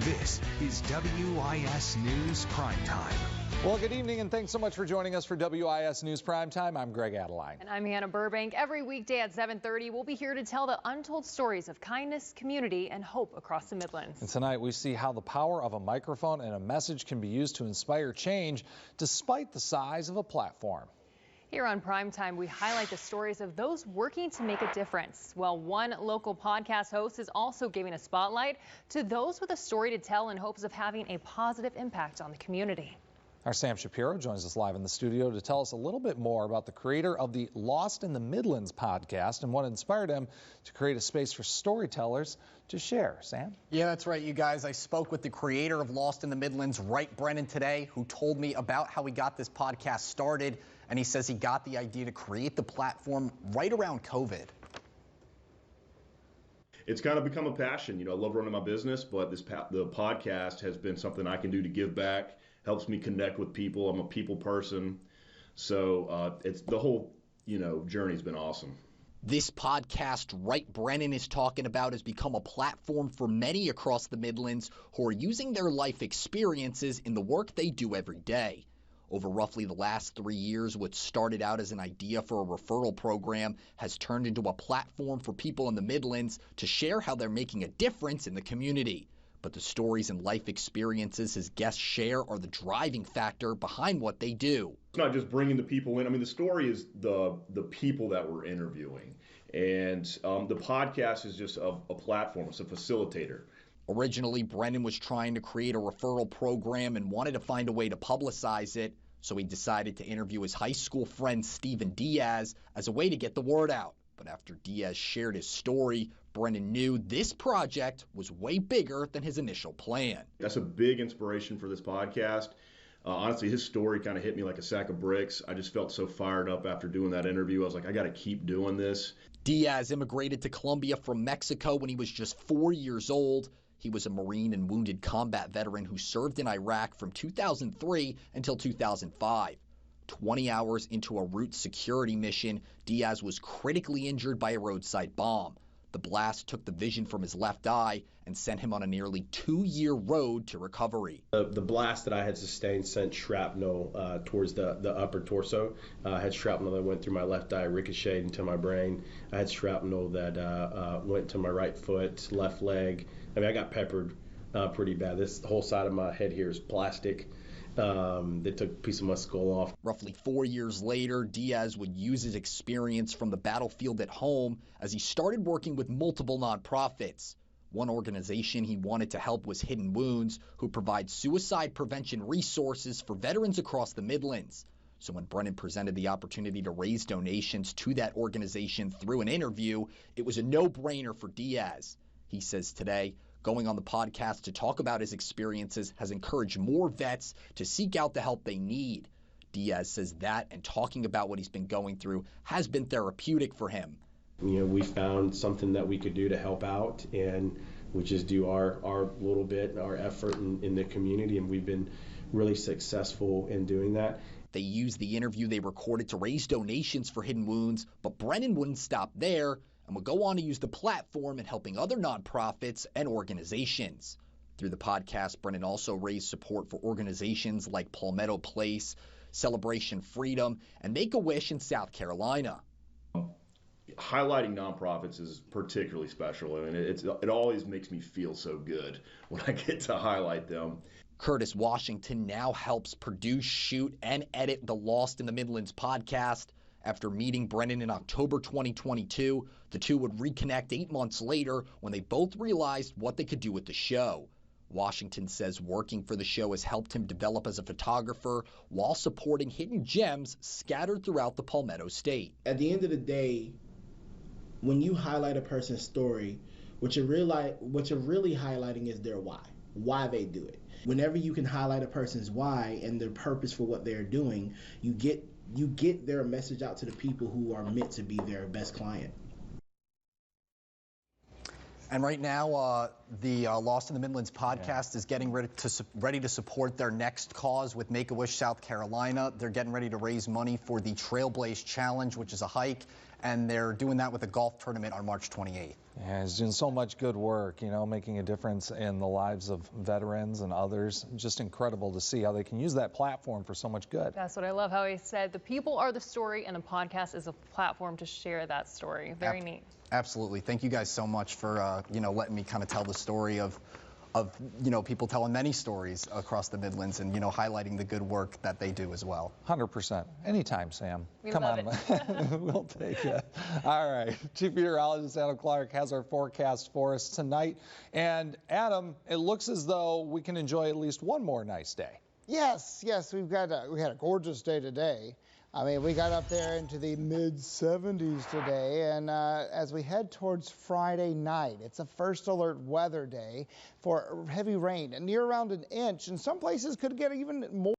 This is WIS News Primetime. Well, good evening, and thanks so much for joining us for WIS News Primetime. I'm Greg Adeline. And I'm Hannah Burbank. Every weekday at 7:30, we'll be here to tell the untold stories of kindness, community, and hope across the Midlands. And tonight, we see how the power of a microphone and a message can be used to inspire change despite the size of a platform. Here on Primetime, we highlight the stories of those working to make a difference. Well, one local podcast host is also giving a spotlight to those with a story to tell in hopes of having a positive impact on the community. Our Sam Shapiro joins us live in the studio to tell us a little bit more about the creator of the Lost in the Midlands podcast and what inspired him to create a space for storytellers to share. Sam? Yeah, that's right, you guys. I spoke with the creator of Lost in the Midlands, Wright Brennan, today, who told me about how he got this podcast started. And he says he got the idea to create the platform right around COVID. It's kind of become a passion. You know, I love running my business, but the podcast has been something I can do to give back, helps me connect with people. I'm a people person. So it's the whole, journey's been awesome. This podcast Wright Brennan is talking about has become a platform for many across the Midlands who are using their life experiences in the work they do every day. Over roughly the last 3 years, what started out as an idea for a referral program has turned into a platform for people in the Midlands to share how they're making a difference in the community. But the stories and life experiences his guests share are the driving factor behind what they do. It's not just bringing the people in. I mean, the story is the people that we're interviewing. And the podcast is just a platform. It's a facilitator. Originally, Brennan was trying to create a referral program and wanted to find a way to publicize it, so he decided to interview his high school friend Stephen Diaz as a way to get the word out. But after Diaz shared his story, Brennan knew this project was way bigger than his initial plan. That's a big inspiration for this podcast. Honestly, his story kind of hit me like a sack of bricks. I just felt so fired up after doing that interview. I was like, I got to keep doing this. Diaz immigrated to Colombia from Mexico when he was just 4 years old. He was a Marine and wounded combat veteran who served in Iraq from 2003 until 2005. 20 hours into a route security mission, Diaz was critically injured by a roadside bomb. The blast took the vision from his left eye and sent him on a nearly 2-year road to recovery. The blast that I had sustained sent shrapnel towards the upper torso. I had shrapnel that went through my left eye, ricocheted into my brain. I had shrapnel that went to my right foot, left leg. I mean, I got peppered pretty bad. The whole side of my head here is plastic. They took a piece of my skull off. Roughly 4 years later, Diaz would use his experience from the battlefield at home as he started working with multiple nonprofits. One organization he wanted to help was Hidden Wounds, who provides suicide prevention resources for veterans across the Midlands. So when Brennan presented the opportunity to raise donations to that organization through an interview, it was a no-brainer for Diaz. He says today, going on the podcast to talk about his experiences has encouraged more vets to seek out the help they need. Diaz says that and talking about what he's been going through has been therapeutic for him. We found something that we could do to help out, and we just do our little bit, our effort in the community, and we've been really successful in doing that. They used the interview they recorded to raise donations for Hidden Wounds, but Brennan wouldn't stop there and would go on to use the platform in helping other nonprofits and organizations. Through the podcast, Brennan also raised support for organizations like Palmetto Place, Celebration Freedom, and Make-A-Wish in South Carolina. Highlighting nonprofits is particularly special. I mean, it always makes me feel so good when I get to highlight them. Curtis Washington now helps produce, shoot, and edit the Lost in the Midlands podcast. After meeting Brennan in October 2022, the two would reconnect 8 months later when they both realized what they could do with the show. Washington says working for the show has helped him develop as a photographer while supporting hidden gems scattered throughout the Palmetto State. At the end of the day, when you highlight a person's story, what you're really highlighting is their why they do it. Whenever you can highlight a person's why and their purpose for what they're doing, you get their message out to the people who are meant to be their best client. And right now, the Lost in the Midlands podcast is getting ready to support their next cause with Make-A-Wish South Carolina. They're getting ready to raise money for the Trailblaze Challenge, which is a hike, and they're doing that with a golf tournament on March 28th. Yeah, he's doing so much good work, you know, making a difference in the lives of veterans and others. Just incredible to see how they can use that platform for so much good. That's what I love, how he said the people are the story and the podcast is a platform to share that story. Very neat. Absolutely. Thank you guys so much for, you know, letting me kind of tell the story of you know, people telling many stories across the Midlands and, you know, highlighting the good work that they do as well. 100%. Anytime, Sam. We Come love on. We'll take it. All right. Chief Meteorologist Adam Clark has our forecast for us tonight. And Adam, it looks as though we can enjoy at least one more nice day. Yes, we had a gorgeous day today. I mean, we got up there into the mid-70s today, and as we head towards Friday night, it's a first alert weather day for heavy rain, near around an inch, and some places could get even more.